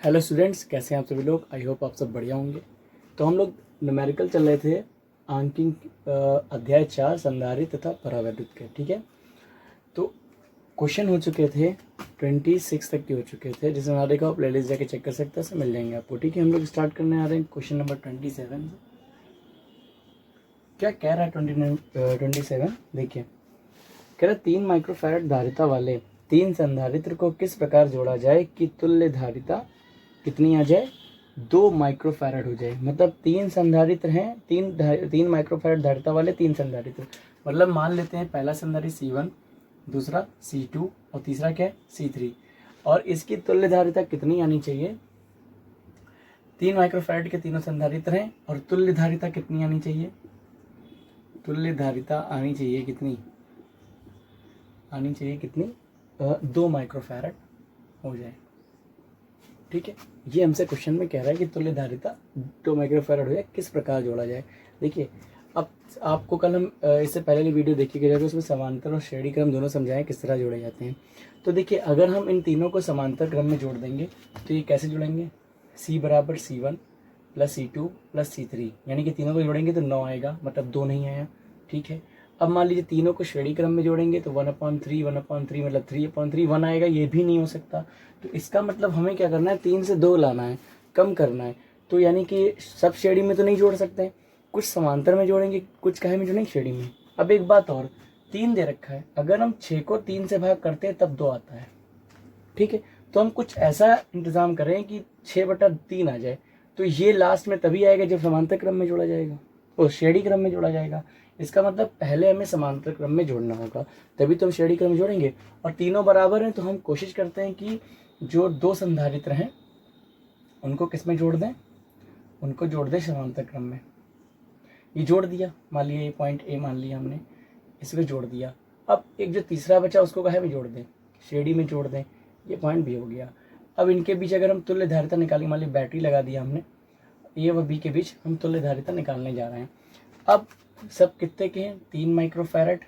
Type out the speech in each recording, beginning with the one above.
Hello students, कैसे हैं आप सभी लोग। आई होप आप सब बढ़िया होंगे। तो हम लोग न्यूमेरिकल चल रहे थे अंकिंग अध्याय 4 संधारित्र तथा परावैद्युत के। ठीक है, तो क्वेश्चन हो चुके थे 26 तक के हो चुके थे, जिसमें हमारे को प्ले लिस्ट जाके चेक कर सकते हैं, मिल जाएंगे आपको। ठीक है, हम लोग स्टार्ट करने आ रहे हैं क्वेश्चन नंबर 27 से। क्या कह रहा है 27? देखिए, कह रहा 3 माइक्रोफैरड धारिता वाले 3 संधारित्र को किस प्रकार जोड़ा जाए कि तुल्य धारिता कितनी आ जाए, 2 माइक्रोफैरड हो जाए। मतलब 3 संधारित्र हैं, 3 माइक्रोफैरड धारिता वाले 3 संधारित्र। मतलब मान लेते हैं पहला संधारित्र C1, दूसरा C2 और तीसरा क्या है C3। और इसकी तुल्य धारिता कितनी आनी चाहिए। 3 माइक्रोफैरड के तीनों संधारित्र हैं और तुल्य धारिता कितनी आनी चाहिए। तुल्य धारिता आनी चाहिए कितनी, आनी चाहिए कितनी, 2 माइक्रोफैरड हो जाए। ठीक है, ये हमसे क्वेश्चन में कह रहा है कि तुल्य धारिता 2 माइक्रोफैरड हो जाए, किस प्रकार जोड़ा जाए। देखिए, अब आपको कल हम इससे पहले की वीडियो देखी गई, उसमें समांतर और श्रेणी क्रम दोनों समझाएं किस तरह जोड़े जाते हैं। तो देखिए, अगर हम इन तीनों को समांतर क्रम में जोड़ देंगे तो ये कैसे जोड़ेंगे। C बराबर C1 plus C2 plus C3, यानी कि तीनों को जोड़ेंगे तो 9 आएगा, मतलब 2 नहीं आया। ठीक है, अब मान लीजिए तीनों को श्रेणी क्रम में जोड़ेंगे तो 1/3 1/3 मतलब 3/3 1 आएगा, ये भी नहीं हो सकता। तो इसका मतलब हमें क्या करना है, 3 से 2 लाना है, कम करना है। तो यानी कि सब श्रेणी में तो नहीं जोड़ सकते हैं, कुछ समांतर में जोड़ेंगे, कुछ काहे में जोड़ेंगे, श्रेणी में। अब एक बात और, 3 दे रखा है, अगर हम 6 को 3 से भाग करते हैं तब 2 आता है। ठीक है, तो हम कुछ ऐसा इंतजाम करें कि 6/3 आ जाए। तो ये लास्ट में तभी आएगा जब समांतर क्रम में जोड़ा जाएगा और श्रेणी क्रम में जोड़ा जाएगा। इसका मतलब पहले हमें समांतर क्रम में जोड़ना होगा, तभी तो हम श्रेणी क्रम में जोड़ेंगे। और तीनों बराबर हैं तो हम कोशिश करते हैं कि जो 2 संधारित्र हैं उनको किस में जोड़ दें, उनको जोड़ दें समांतर क्रम में। ये जोड़ दिया, मान लिया ये पॉइंट A मान लिया हमने, इसमें जोड़ दिया। अब एक जो तीसरा बचा उसको कहे में जोड़ दें, श्रेणी में जोड़ दें, ये पॉइंट B हो गया। अब इनके बीच अगर हम तुल्य धारिता निकालेंगे, मान ली बैटरी लगा दिया हमने, A व B के बीच हम तुल्य धारिता निकालने जा रहे हैं। अब सब कितने के हैं, 3 माइक्रोफैरड,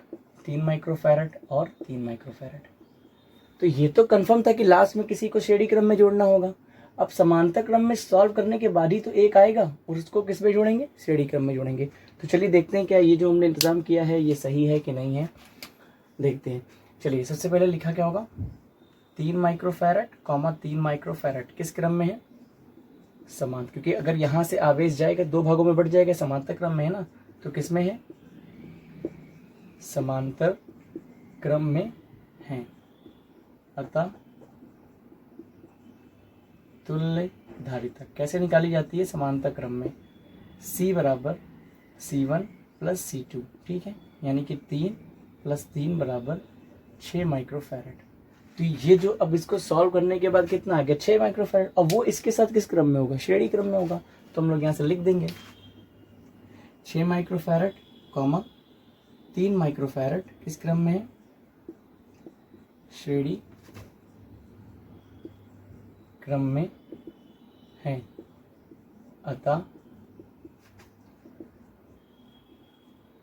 3 माइक्रोफैरड और 3 माइक्रोफैरड। तो ये तो कंफर्म था कि लास्ट में किसी को श्रेणी क्रम में जोड़ना होगा। अब समांतर क्रम में सॉल्व करने के बाद ही तो एक आएगा और उसको किस में जोड़ेंगे, श्रेणी क्रम में जोड़ेंगे। तो चलिए देखते हैं क्या ये जो हमने इंतजाम किया है ये सही है कि नहीं है, देखते हैं। चलिए, सबसे पहले लिखा क्या होगा, 3 माइक्रोफैरड 3 माइक्रोफैरड किस क्रम में है, समांतर। क्योंकि अगर यहाँ से आवेश जाएगा 2 भागों में बढ़ जाएगा, समांतर क्रम में है ना, तो किस में है, समांतर क्रम में है। अतः तुल्य धारिता कैसे निकाली जाती है, समांतर क्रम में। C बराबर C1 प्लस C2। ठीक है, यानी कि 3 प्लस 3 बराबर 6 माइक्रोफैरड। तो ये जो अब इसको सॉल्व करने के बाद कितना आ गया, 6 माइक्रोफैरड। अब वो इसके साथ किस क्रम में होगा, श्रेणी क्रम में होगा। तो हम लोग यहाँ से लिख देंगे 6 माइक्रोफैरड 3 माइक्रोफैरड किस क्रम में है, श्रेणी क्रम में है। अतः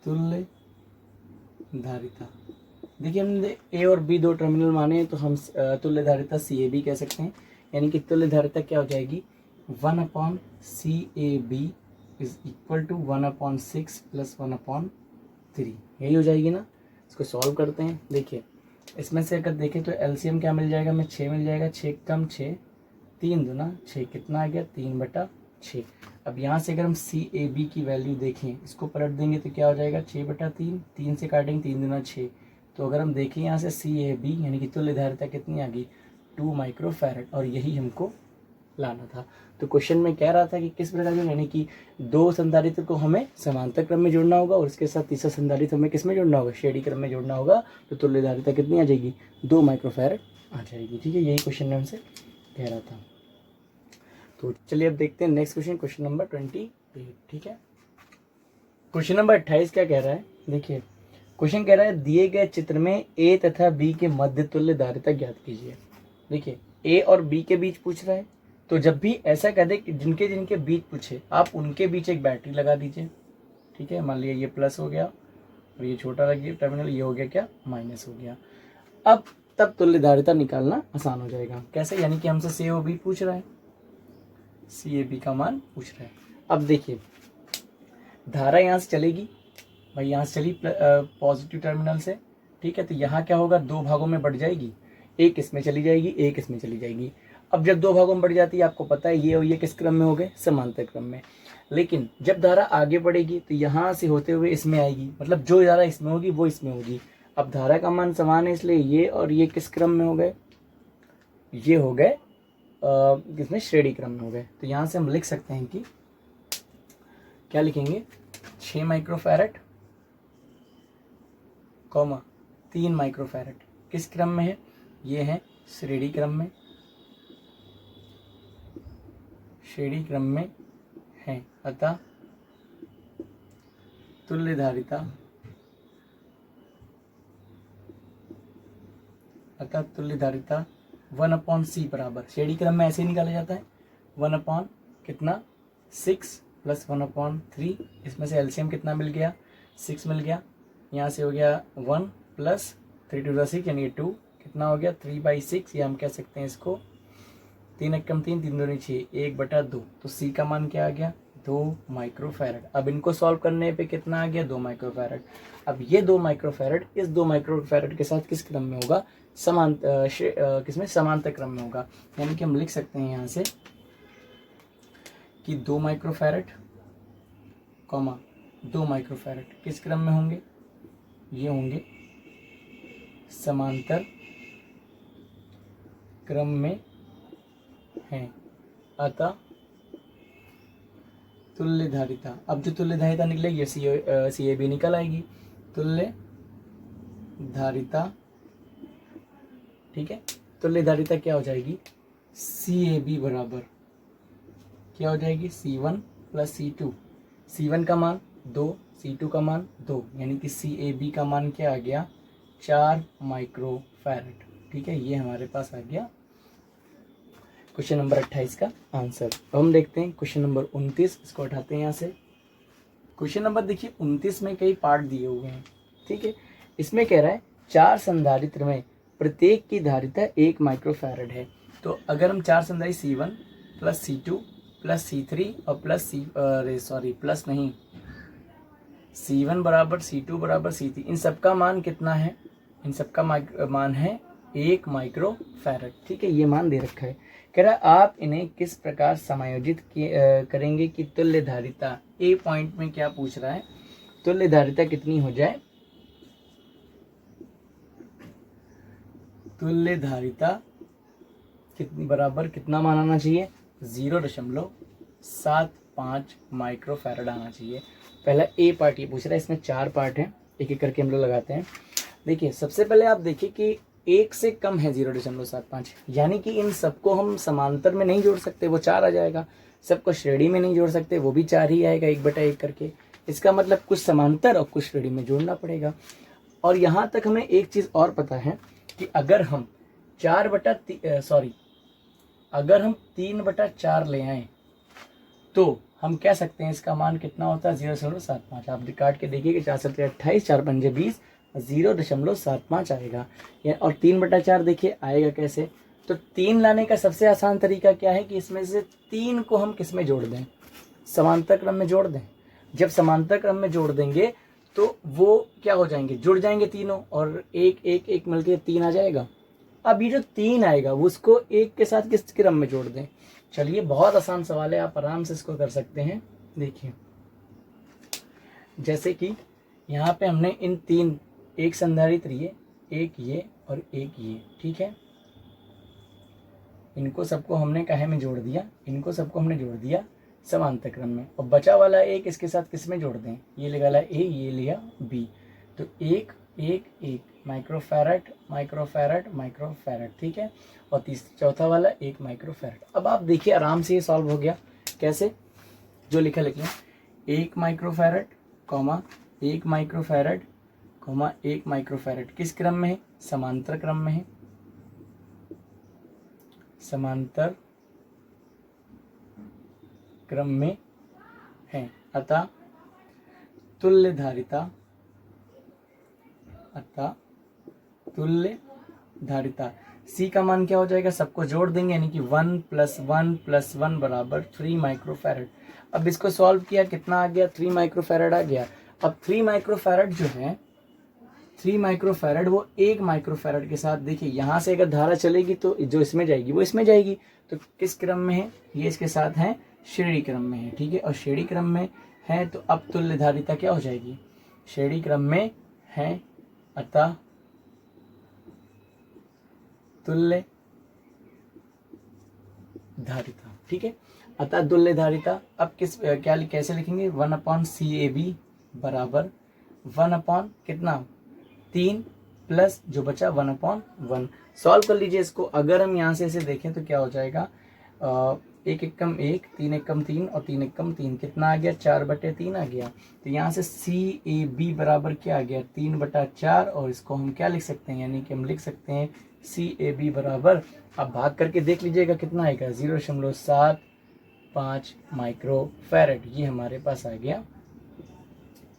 तुल्य धारिता, देखिए हमने A और B 2 टर्मिनल माने हैं, तो हम तुल्य धारिता CAB कह सकते हैं। यानी कि तुल्य धारिता क्या हो जाएगी, 1/CAB is equal to 1/6 plus 1/3, यही हो जाएगी ना। इसको सॉल्व करते हैं। देखिए, इसमें से अगर देखें तो LCM क्या मिल जाएगा, हमें 6 मिल जाएगा, 6 कम 6 3 दूना 6, कितना आ गया, 3/6। अब यहाँ से अगर हम CAB की वैल्यू देखें, इसको पलट देंगे तो क्या हो जाएगा, 6/3, 3 से काटेंगे 3 दूना 6। तो अगर हम देखें यहाँ से CAB यानी कि तुल्य धारिता कितनी आ गई, 2 माइक्रोफैरड, और यही हमको लाना था। तो क्वेश्चन में कह रहा था कि किस प्रकार से, यानी कि 2 संधारित्र को हमें समांतर क्रम में जोड़ना होगा और उसके साथ तीसरा संधारित्र हमें किस में जोड़ना होगा, श्रेणी क्रम में जोड़ना होगा। तो तुल्य धारिता कितनी आ जाएगी, 2 माइक्रोफैरड आ जाएगी। ठीक है, यही क्वेश्चन में हमसे कह रहा था। तो चलिए अब देखते हैं नेक्स्ट क्वेश्चन, क्वेश्चन नंबर 28। ठीक है, क्वेश्चन नंबर 28 क्या कह रहा है, देखिए क्वेश्चन कह रहा है दिए गए चित्र में A तथा B के मध्य तुल्य धारिता ज्ञात कीजिए। देखिए, A और B के बीच पूछ रहा है, तो जब भी ऐसा कह दे कि जिनके जिनके बीच पूछे आप उनके बीच एक बैटरी लगा दीजिए। ठीक है, मान लिया ये प्लस हो गया और ये छोटा लग गया टर्मिनल, ये हो गया क्या, माइनस हो गया। अब तब तुल्य धारिता निकालना आसान हो जाएगा। कैसे, यानी कि हमसे C और B पूछ रहा है, CAB का मान पूछ रहा है। अब देखिए धारा यहाँ से चलेगी भाई, यहाँ से चली पॉजिटिव टर्मिनल से, ठीक है। तो यहाँ क्या होगा, दो भागों में बढ़ जाएगी, एक इसमें चली जाएगी, एक इसमें चली जाएगी। अब जब दो भागों में बढ़ जाती है, आपको पता है ये और ये किस क्रम में हो गए, समांतर क्रम में। लेकिन जब धारा आगे बढ़ेगी तो यहाँ से होते हुए इसमें आएगी, मतलब जो धारा इसमें होगी वो इसमें होगी। अब धारा का मान समान है, इसलिए ये और ये किस क्रम में हो गए, ये हो गए किसमें, श्रेणी क्रम में हो गए। तो यहाँ से हम लिख सकते हैं कि क्या लिखेंगे, 6 माइक्रोफैरड कॉमा 3 माइक्रोफैरड किस क्रम में है, ये है श्रेणी क्रम में, श्रेणी क्रम में है। अतः तुल्य धारिता, अतः तुल्य धारिता 1/c बराबर, श्रेणी क्रम में ऐसे ही निकाला जाता है, 1/ कितना 6 प्लस 1/3, इसमें से एलसीएम कितना मिल गया, 6 मिल गया। यहाँ से हो गया 1 प्लस 3 to the 6 यानी 2, कितना हो गया 3/6, या हम कह सकते हैं इसको 3 एकम 3, 3 दूनी 6, 1/2। तो सी का मान क्या आ गया, 2 माइक्रोफैरड। अब इनको सॉल्व करने पे कितना आ गया, 2 माइक्रोफैरड। अब ये 2 माइक्रोफैरड इस 2 माइक्रोफैरड के साथ किस क्रम में होगा, किसमें, समांतर क्रम में होगा। यानी कि हम लिख सकते हैं यहाँ से कि 2 माइक्रोफैरड कॉमा 2 माइक्रोफैरड किस क्रम में होंगे, ये होंगे समांतर क्रम में हैं। अतः तुल्य धारिता, अब जो तुल्य धारिता निकलेगी CAB निकल आएगी, तुल्य धारिता, ठीक है। तुल्य धारिता क्या हो जाएगी, CAB बराबर क्या हो जाएगी, C1 प्लस C2, C1 का मान 2, C2 का मान 2, यानी कि CAB का मान क्या आ गया, 4 माइक्रोफैरड, ठीक है। ये हमारे पास आ गया क्वेश्चन नंबर 28 का आंसर। अब हम देखते हैं क्वेश्चन नंबर 29, इसको उठाते हैं यहाँ से। क्वेश्चन नंबर देखिए 29 में कई पार्ट दिए हुए हैं, ठीक है। इसमें कह रहा है 4 संधारित्र में प्रत्येक की धारिता 1 माइक्रोफैरड है। तो अगर हम 4 संधारित्र C1 plus C2 plus C3 और प्लस नहीं, C1 बराबर C2 बराबर C3, इन सबका मान कितना है, इन सबका मान है 1 माइक्रोफैरड, ठीक है। ये मान दे रखा है। कह रहा है आप इन्हें किस प्रकार समायोजित करेंगे कि तुल्य धारिता, ए पॉइंट में क्या पूछ रहा है, तुल्य धारिता कितनी हो जाए, तुल्य धारिता कितनी बराबर कितना मान आना चाहिए, 0.75 माइक्रोफैरड आना चाहिए। पहला ए पार्ट ये पूछ रहा है, इसमें 4 पार्ट हैं, एक एक करके हम लोग लगाते हैं। देखिए सबसे पहले आप देखिए कि 1 से कम है 0.75, यानी कि इन सबको हम समांतर में नहीं जोड़ सकते, वो 4 आ जाएगा। सबको श्रेणी में नहीं जोड़ सकते, वो भी 4 ही आएगा 1/1 करके। इसका मतलब कुछ समांतर और कुछ श्रेणी में जोड़ना पड़ेगा। और यहाँ तक हमें एक चीज़ और पता है कि अगर हम 3/4 ले आए तो हम कह सकते हैं इसका मान कितना होता है, 0.75। आप काट के देखिए कि 4 7 28, 4 5 20, 0.75 आएगा। और 3/4 देखिए आएगा कैसे, तो 3 लाने का सबसे आसान तरीका क्या है कि इसमें से 3 को हम किस में जोड़ दें, समांतर क्रम में जोड़ दें। जब समांतर क्रम में जोड़ देंगे तो वो क्या हो जाएंगे, जुड़ जाएंगे तीनों, और एक एक एक मिलके 3 आ जाएगा। अब ये जो 3 आएगा वो उसको 1 के साथ किस क्रम में जोड़ दें। चलिए बहुत आसान सवाल है, आप आराम से इसको कर सकते हैं। देखिए जैसे कि यहाँ पे हमने इन 3, एक संधारित्र एक ये और एक ये, ठीक है। इनको सबको हमने काहे में जोड़ दिया, इनको सबको हमने जोड़ दिया समांतर क्रम में, और बचा वाला एक इसके साथ किस में जोड़ दें, ये लगा ए, ये लिया बी, तो 1 1 1 माइक्रोफैरड माइक्रोफैरड माइक्रोफैरड, ठीक है। और चौथा वाला 1 माइक्रोफैरड। अब आप देखिए आराम से ये सॉल्व हो गया। कैसे, जो लिखा लिखिए, 1 microfarad comma 1 microfarad comma 1 microfarad किस क्रम में है, समांतर क्रम में है, समांतर क्रम में है। अतः तुल्य धारिता सी का मान क्या हो जाएगा, सबको जोड़ देंगे यानी कि 1 + 1 + 1 बराबर 3 माइक्रोफैरड। अब इसको सॉल्व किया, कितना आ गया, 3 माइक्रोफैरड आ गया। अब 3 माइक्रोफैरड जो है, 3 माइक्रोफैरड वो 1 माइक्रोफैरड के साथ, देखिए यहाँ से अगर धारा चलेगी तो जो इसमें जाएगी वो इसमें जाएगी, तो किस क्रम में है, ये इसके साथ है श्रेणी क्रम में है, ठीक है। और श्रेणी क्रम में है तो अब तुल्य धारिता क्या हो जाएगी, श्रेणी क्रम में है अतः तुल्य धारिता, ठीक है। अतः तुल्य धारिता अब कैसे लिखेंगे, 1/CAB बराबर 1 कितना 3 प्लस जो बचा 1/1। सॉल्व कर लीजिए इसको। अगर हम यहाँ से इसे देखें तो क्या हो जाएगा, 1 एकम 1, 3 एकम 3 और 3 एकम 3, कितना आ गया, 4/3 आ गया। तो यहाँ से CAB बराबर क्या आ गया, 3/4। और इसको हम क्या लिख सकते हैं, यानी कि हम लिख सकते हैं CAB बराबर, अब भाग करके देख लीजिएगा कितना आएगा, 0.75 माइक्रोफैरड। ये हमारे पास आ गया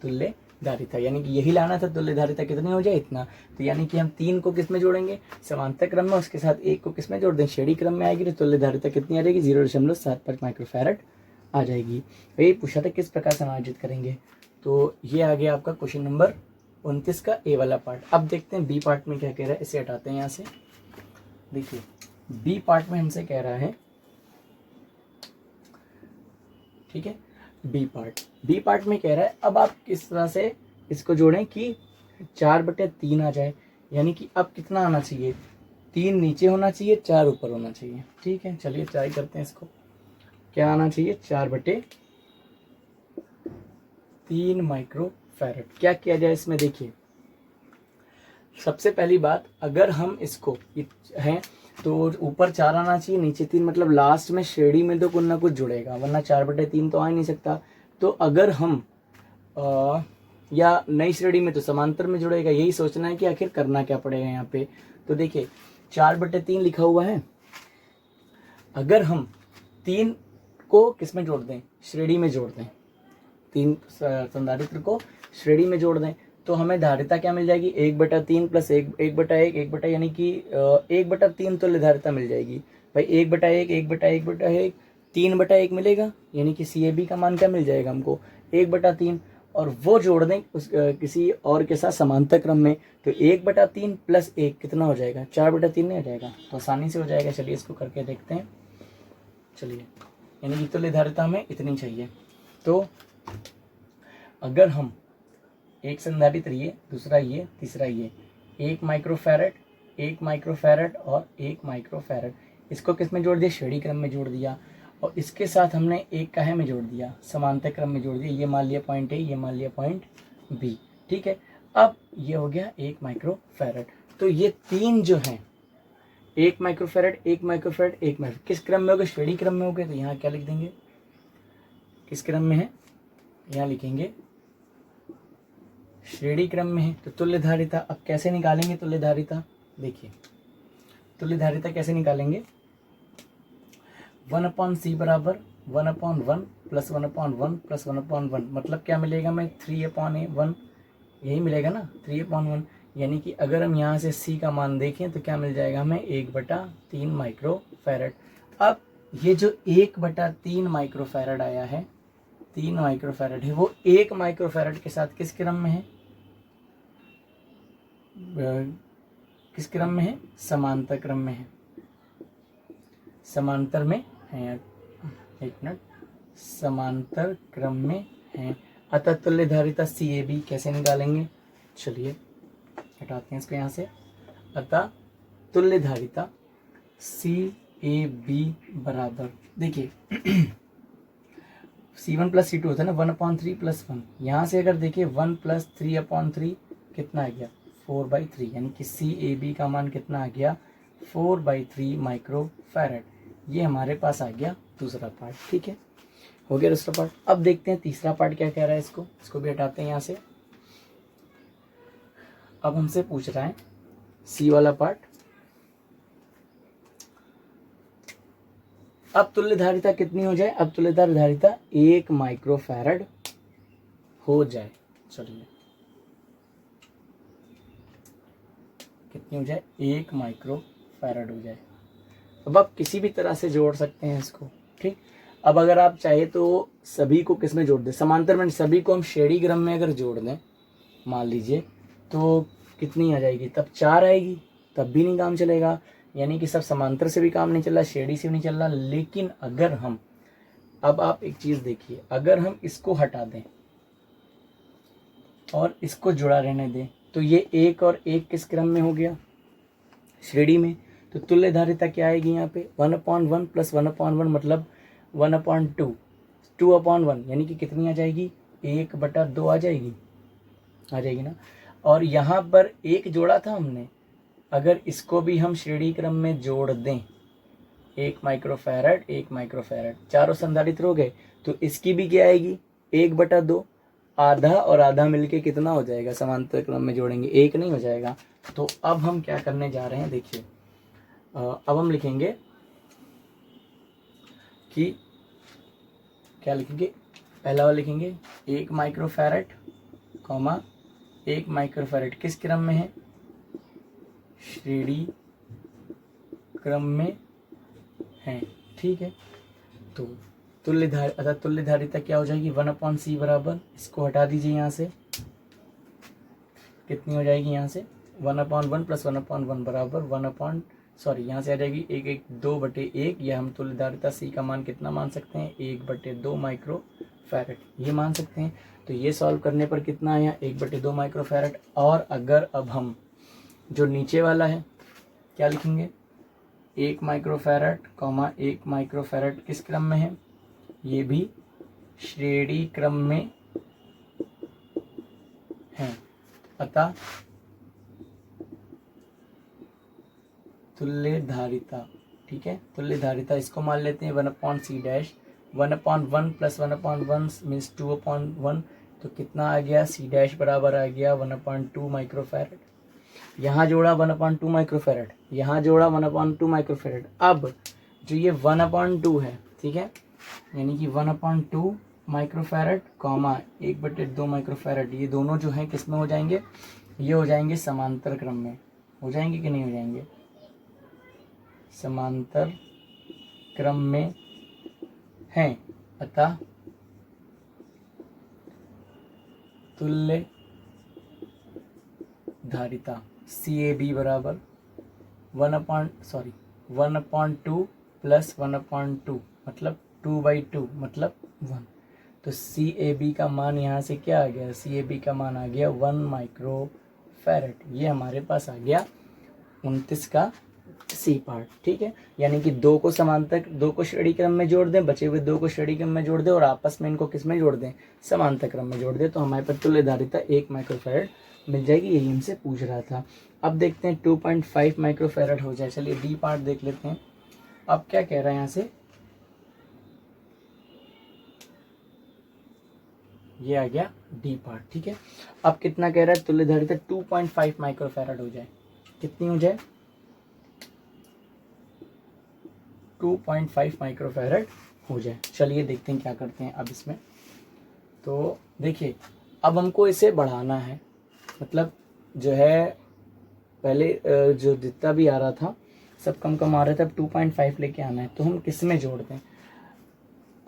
तुल्य धारिता, यानी कि यही लाना था, तुल्य धारिता कितनी हो जाए, इतना। तो यानी कि हम 3 को किस में जोड़ेंगे, समांतर क्रम में, उसके साथ 1 को किस में जोड़ दें, श्रेणी क्रम में आएगी, तो तुल्य धारिता कितनी आ जाएगी, 0.75 माइक्रोफैरड आ जाएगी। ये पूछा था किस प्रकार समायोजित करेंगे। तो ये आ गया आपका क्वेश्चन नंबर 29 का ए वाला पार्ट। अब देखते हैं बी पार्ट में क्या कह रहा है, इसे हटाते हैं यहाँ से। देखिए बी पार्ट में हमसे कह रहा है, ठीक है, बी पार्ट में कह रहा है, अब आप किस तरह से इसको जोड़ें कि 4/3 आ जाए, यानी कि अब कितना आना चाहिए, 3 नीचे होना चाहिए, 4 ऊपर होना चाहिए, ठीक है। चलिए ट्राई करते हैं इसको, क्या आना चाहिए, 4/3 माइक्रोफैरड। क्या किया जाए इसमें, देखिए सबसे पहली बात, अगर हम इसको हैं तो ऊपर 4 आना चाहिए, नीचे 3, मतलब लास्ट में श्रेणी में तो कुछ ना कुछ जुड़ेगा, वरना 4/3 तो आ ही नहीं सकता। तो अगर हम या नई श्रेणी में तो समांतर में जुड़ेगा, यही सोचना है कि आखिर करना क्या पड़ेगा यहाँ पे। तो देखिए 4/3 लिखा हुआ है, अगर हम 3 को किस में जोड़ दें, श्रेणी में जोड़ दें, 3 संधारित्र को श्रेणी में जोड़ दें, तो हमें धारिता क्या मिल जाएगी, 1/3 प्लस 1/1 1/, यानी कि 1/3 तुल्य धारिता मिल जाएगी भाई। 1/1 1/1 3/1 मिलेगा, यानी कि CAB का मान क्या मिल जाएगा हमको, 1/3। और वो जोड़ दें उस किसी और के साथ समांतर क्रम में, तो 1/3 + 1 कितना हो जाएगा, 4/3 नहीं हो जाएगा, तो आसानी से हो जाएगा। चलिए इसको करके देखते हैं। चलिए, यानी कि तुल्य धारिता हमें इतनी चाहिए। तो अगर हम एक संधारित्र ये, दूसरा ये, तीसरा ये, 1 माइक्रोफैरड, 1 माइक्रोफैरड और 1 माइक्रोफैरड, इसको किस में जोड़ दिया, श्रेणी क्रम में जोड़ दिया। और इसके साथ हमने एक काहे में जोड़ दिया, समांतर क्रम में जोड़ दिया। ये मान लिया पॉइंट ए, ये मान लिया पॉइंट बी, ठीक है। अब ये हो गया 1 माइक्रोफैरड। तो ये 3 जो हैं, 1 माइक्रोफैरड 1 माइक्रोफैरड 1 माइक्रो, किस क्रम में हो गए, श्रेणी क्रम में हो गए। तो यहाँ क्या लिख देंगे, किस क्रम में है, यहाँ लिखेंगे श्रेणी क्रम में है। तो तुल्य धारिता अब कैसे निकालेंगे, तुल्य धारिता देखिए, तुल्य धारिता कैसे निकालेंगे, 1/C बराबर 1/1 + 1/1 + 1/1, मतलब क्या मिलेगा हमें, 3/1, यही मिलेगा ना, 3/1। यानी कि अगर हम यहाँ से C का मान देखें तो क्या मिल जाएगा हमें, 1/3 माइक्रोफैरड। अब ये जो 1/3 माइक्रोफैरड आया है, 3 माइक्रोफैरड है, वो 1 माइक्रोफैरड के साथ किस क्रम में है, किस क्रम में है, समांतर क्रम में है, समांतर में है, एक मिनट, समांतर क्रम में है। अतः तुल्य धारिता CAB कैसे निकालेंगे, चलिए हटाते हैं इसको यहाँ से। अतः तुल्य धारिता CAB बराबर, देखिए C1 + C2 होता है ना, 1/3 + 1, यहाँ से अगर देखिए 1 + 3/3 कितना आ गया, 4/3, यानी कि CAB का मान कितना आ गया, 4/3 माइक्रोफैरड। ये हमारे पास आ गया दूसरा पार्ट, ठीक है, हो गया दूसरा पार्ट। अब देखते हैं तीसरा पार्ट क्या कह रहा है, इसको भी हटाते हैं यहाँ से। अब हमसे पूछ रहा है C वाला पार्ट, अब तुल्य धारिता कितनी हो जाए, अब तुल्य धारिता 1 माइक्रोफैरड हो जाए। चलिए कितनी हो जाए, 1 माइक्रोफैरड। फैराड हो जाए। अब आप किसी भी तरह से जोड़ सकते हैं इसको, ठीक। अब अगर आप चाहे तो सभी को किस में जोड़ दें, समांतर में सभी को हम श्रेणी क्रम में अगर जोड़ दें मान लीजिए, तो कितनी आ जाएगी, तब 4 आएगी, तब भी नहीं काम चलेगा। यानी कि सब समांतर से भी काम नहीं चल रहा, श्रेणी से भी नहीं चल रहा। लेकिन अगर हम, अब आप एक चीज़ देखिए, अगर हम इसको हटा दें और इसको जुड़ा रहने दें, तो ये 1 और 1 किस क्रम में हो गया, श्रेणी में। तो तुल्य धारिता क्या आएगी यहाँ पे, 1/1 प्लस 1/1 मतलब 1/2, 2/1 यानी कि कितनी आ जाएगी, 1/2 आ जाएगी ना। और यहाँ पर 1 जोड़ा था हमने, अगर इसको भी हम श्रेणी क्रम में जोड़ दें, 1 माइक्रोफैरड 1 माइक्रोफैरड, चारों संधारित्र हो गए, तो इसकी भी क्या आएगी, 1/2, आधा और आधा मिलके कितना हो जाएगा, समांतर क्रम में जोड़ेंगे 1 नहीं हो जाएगा। तो अब हम क्या करने जा रहे हैं, देखिए अब हम लिखेंगे कि क्या लिखेंगे, पहला वाला लिखेंगे 1 माइक्रोफैरड कॉमा 1 माइक्रोफैरड किस क्रम में है, श्रेणी क्रम में है, ठीक है। तो तुल्य धारिता क्या हो जाएगी, 1/c बराबर, इसको हटा दीजिए यहाँ से, कितनी हो जाएगी यहाँ से 1/1 प्लस 1/1 बराबर यहाँ से आ जाएगी 2/1, या हम तुल्य धारिता c का मान कितना मान सकते हैं, 1/2 माइक्रोफैरड ये मान सकते हैं। तो ये सॉल्व करने पर कितना आया, 1/2 माइक्रोफैरड। और अगर अब हम जो नीचे वाला है क्या लिखेंगे, 1 माइक्रोफैरड कॉमा 1 माइक्रोफैरड किस क्रम में है, ये भी श्रेणी क्रम में है। अतः तुल्य धारिता, ठीक है, तुल्य धारिता इसको मान लेते हैं 1/c डैश, 1/1 प्लस 1/1 मीन्स 2/1, तो कितना आ गया, c डैश बराबर आ गया 1/2 माइक्रोफैरड। यहाँ जोड़ा 1/2 माइक्रोफैरड, यहाँ जोड़ा 1/2 माइक्रोफैरड। अब जो ये 1/2 है, ठीक है, यानी कि 1/2 माइक्रोफैरड कॉमा 1/2 माइक्रोफैरड, ये दोनों जो हैं किस में हो जाएंगे, ये हो जाएंगे समांतर क्रम में, हो जाएंगे कि नहीं हो जाएंगे, समांतर क्रम में हैं। अतः तुल्य धारिता CAB बराबर 1/2 प्लस 1/2 मतलब 2/2 मतलब 1। तो CAB का मान यहाँ से क्या आ गया, CAB का मान आ गया 1 माइक्रोफैरड। ये हमारे पास आ गया 29 का C पार्ट, ठीक है। यानी कि 2 को समांतर, 2 को श्रेणी क्रम में जोड़ दें, बचे हुए 2 को श्रेणी क्रम में जोड़ दें और आपस में इनको किस में जोड़ दें, समांतर क्रम में जोड़ दें, तो हमारे पास तुल्य धारिता 1 माइक्रोफैरड मिल जाएगी। यही हमसे पूछ रहा था। अब देखते हैं 2.5 माइक्रोफैरड हो जाए। चलिए डी पार्ट देख लेते हैं। अब क्या कह रहा है यहाँ से, ये आ गया डी पार्ट, ठीक है। अब कितना कह रहा है, तुल्य धारिता 2.5 माइक्रोफैरड हो जाए, कितनी हो जाए, 2.5 माइक्रोफैरड हो जाए। चलिए देखते हैं क्या करते हैं अब इसमें। तो देखिए अब हमको इसे बढ़ाना है, मतलब जो है पहले जो जितना भी आ रहा था सब कम कम आ रहा था, अब 2.5 लेके आना है। तो हम किस में जोड़ दें,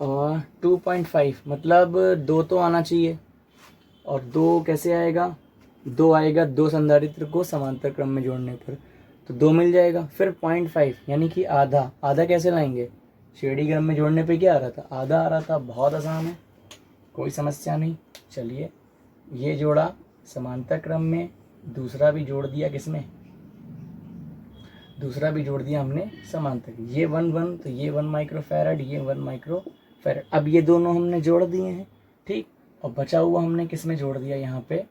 और 2.5 मतलब 2 तो आना चाहिए, और 2 कैसे आएगा, 2 आएगा 2 संधारित्र को समांतर क्रम में जोड़ने पर, तो 2 मिल जाएगा। फिर 0.5 यानी कि आधा, आधा कैसे लाएंगे, श्रेणी क्रम में जोड़ने पे क्या आ रहा था, आधा आ रहा था। बहुत आसान है, कोई समस्या नहीं। चलिए ये जोड़ा समांतर क्रम में, दूसरा भी जोड़ दिया किसमें, दूसरा भी जोड़ दिया हमने समांतर, ये 1 तो ये 1 माइक्रोफैरड, ये 1 माइक्रोफैरड। अब ये दोनों हमने जोड़ दिए हैं, ठीक। और बचा हुआ हमने किस में जोड़ दिया, यहाँ पे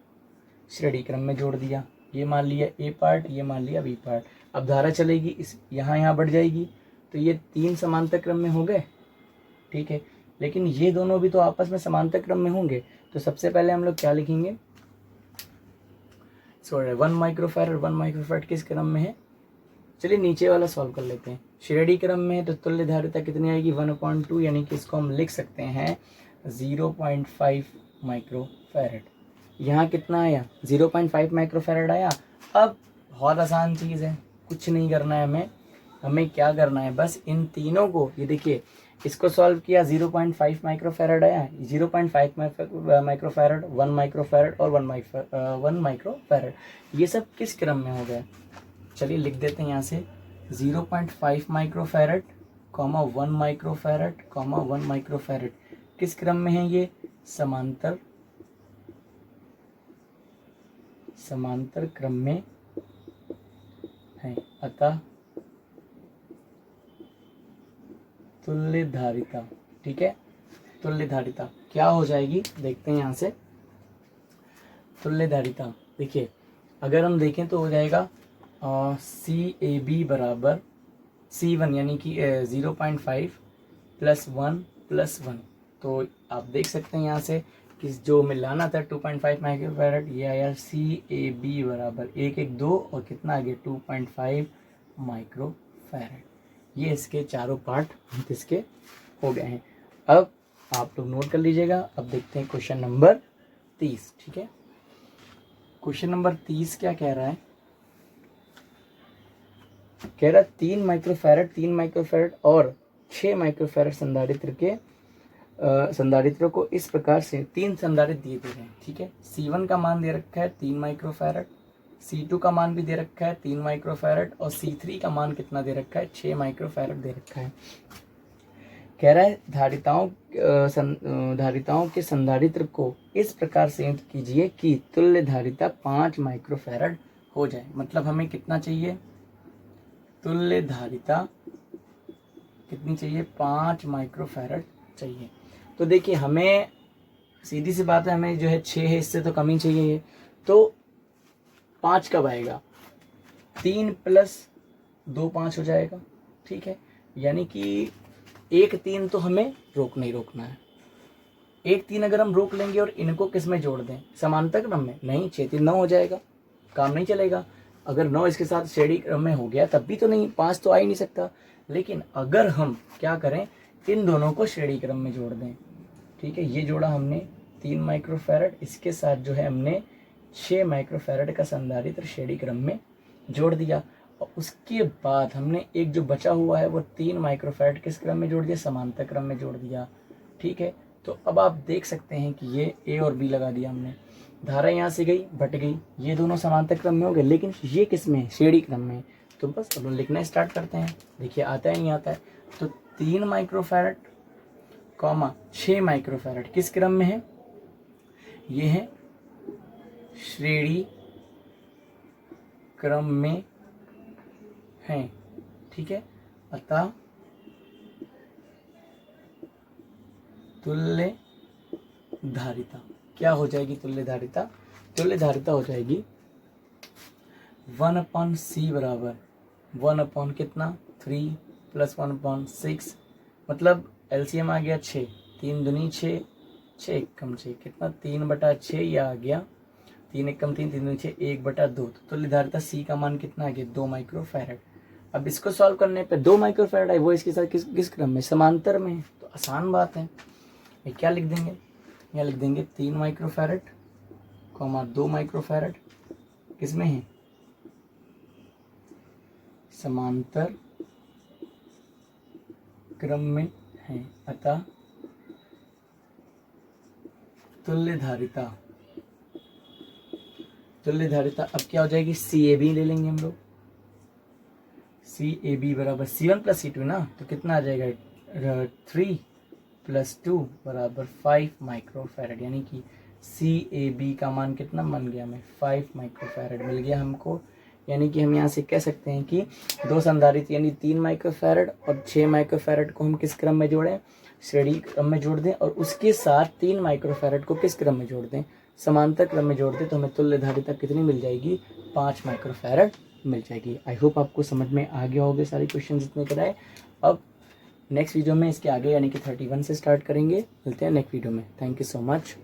श्रेणी क्रम में जोड़ दिया। ये मान लिया ए पार्ट, ये मान लिया बी पार्ट। अब धारा चलेगी इस यहाँ बढ़ जाएगी, तो ये 3 समांतर क्रम में हो गए, ठीक है। लेकिन ये दोनों भी तो आपस में समांतर क्रम में होंगे, तो सबसे पहले हम लोग क्या लिखेंगे, 1 माइक्रोफैरड किस क्रम में है। चलिए नीचे वाला सॉल्व कर लेते हैं। श्रेणी क्रम में है तो तुल्य धारिता कितनी आएगी, 1/2, यानी कि इसको हम लिख सकते हैं 0.5 माइक्रोफैरड। यहाँ कितना आया, 0.5 माइक्रोफैरड आया। अब बहुत आसान चीज़ है, कुछ नहीं करना है हमें क्या करना है, बस इन तीनों को, ये देखिए इसको सॉल्व किया 0.5 माइक्रोफैरड आया, 0.5 माइक्रोफैरड, 1 माइक्रोफैरड और 1 माइक्रोफैरड, ये सब किस क्रम में हो गया। चलिए लिख देते हैं यहाँ से 0.5 माइक्रोफैरड, 1 माइक्रोफैरड, 1 माइक्रोफैरड किस क्रम में है, ये समांतर क्रम में है। अतः तुल्य धारिता, ठीक है, तुल्य धारिता क्या हो जाएगी, देखते हैं यहाँ से। तुल्य धारिता देखिए, अगर हम देखें तो हो जाएगा CAB बराबर C1 यानी कि 0.5 + 1 + 1। तो आप देख सकते हैं यहाँ से कि जो मिलाना था 2.5 माइक्रोफैरड, ये आया CAB बराबर 112 और कितना आ गया 2.5 माइक्रोफैरड। ये इसके चारों पार्ट इसके हो गए हैं। अब आप लोग नोट कर लीजिएगा। अब देखते हैं क्वेश्चन नंबर 30, ठीक है। क्वेश्चन नंबर 30 क्या कह रहा है, कह रहा 3 माइक्रोफैरड और 6 माइक्रोफैरड संधारित्र को इस प्रकार से 3 संधारित्र दिए दे रहे हैं, ठीक है। C1 का मान दे रखा है 3 माइक्रोफैरड, C2 का मान भी दे रखा है 3 माइक्रोफैरड और C3 का मान कितना दे रखा है 6 माइक्रोफैरड दे रखा है। कह रहा है धारिताओं के संधारित्र को इस प्रकार संयुक्त कीजिए कि तुल्य धारिता 5 माइक्रोफैरड हो जाए। मतलब हमें कितना चाहिए, तुल्य धारिता कितनी चाहिए, 5 माइक्रोफैरड चाहिए। तो देखिए हमें सीधी सी बात है, हमें जो है 6 है, इससे तो कम ही चाहिए। तो 5 कब आएगा, 3 + 2 5 हो जाएगा, ठीक है। यानी कि 1 3 तो हमें रोकना है। 1 3 अगर हम रोक लेंगे और इनको किस में जोड़ दें, समांतर क्रम में, नहीं 6 3 9 हो जाएगा, काम नहीं चलेगा। अगर 9 इसके साथ श्रेणी क्रम में हो गया तब भी तो नहीं, 5 तो आ ही नहीं सकता। लेकिन अगर हम क्या करें, इन दोनों को श्रेणी क्रम में जोड़ दें, ठीक है। ये जोड़ा हमने 3 माइक्रोफैरड, इसके साथ जो है हमने 6 माइक्रोफैरड का संधारित्र श्रेणी क्रम में जोड़ दिया। और उसके बाद हमने एक जो बचा हुआ है वो 3 माइक्रोफैरड किस क्रम में जोड़ दिया, समांतर क्रम में जोड़ दिया, ठीक है। तो अब आप देख सकते हैं कि ये A और B लगा दिया हमने, धारा यहाँ से गई बट गई, ये दोनों समांतर क्रम में हो गए, लेकिन ये किस में, श्रेणी क्रम में। तो बस अब लिखना स्टार्ट करते हैं। देखिए आता है नहीं आता है, तो 3 माइक्रोफैरड, 6 माइक्रोफैरड किस क्रम में है, ये है श्रेणी क्रम में है, ठीक है। अतः तुल्य धारिता क्या हो जाएगी, तुल्य धारिता हो जाएगी 1/C बराबर 1 कितना 3 + 1/6, मतलब LCM आ गया 6, 3 दूनी 6, 6 1 कम 6 कितना 3/6, ये आ गया 3 1 कम 3, 3 दूनी 6, 1/2। तो तुल्य धारिता C का मान कितना आ गया 2 माइक्रोफैरड। अब इसको सॉल्व करने पे 2 माइक्रोफैरड है, वो इसके साथ किस क्रम में, समांतर में। तो आसान बात है, ये क्या लिख देंगे, यहाँ लिख देंगे 3 माइक्रोफैरड, 2 माइक्रोफैरड किस में है, समांतर क्रम में है। अतः तुल्य धारिता अब क्या हो जाएगी, CAB ले लेंगे हम लोग, CAB बराबर C1 + C2 ना, तो कितना आ जाएगा 3 + 2 बराबर 5 माइक्रोफैरड। यानी कि CAB का मान कितना बन गया, हमें 5 माइक्रोफैरड मिल गया हमको। यानी कि हम यहाँ से कह सकते हैं कि 2 संधारित्र यानी 3 माइक्रोफैरड और 6 माइक्रोफैरड को हम किस क्रम में जोड़ें, श्रेणी क्रम में जोड़ दें, और उसके साथ 3 माइक्रोफैरड को किस क्रम में जोड़ दें, समांतर क्रम में जोड़ दें। तो हमें तुल्य धारिता कितनी मिल जाएगी, 5 माइक्रोफैरड मिल जाएगी। आई होप आपको समझ में आ गया होगा सारे क्वेश्चन जितने कराए। अब नेक्स्ट वीडियो में इसके आगे यानी कि 31 से स्टार्ट करेंगे। मिलते हैं नेक्स्ट वीडियो में। Thank you so much.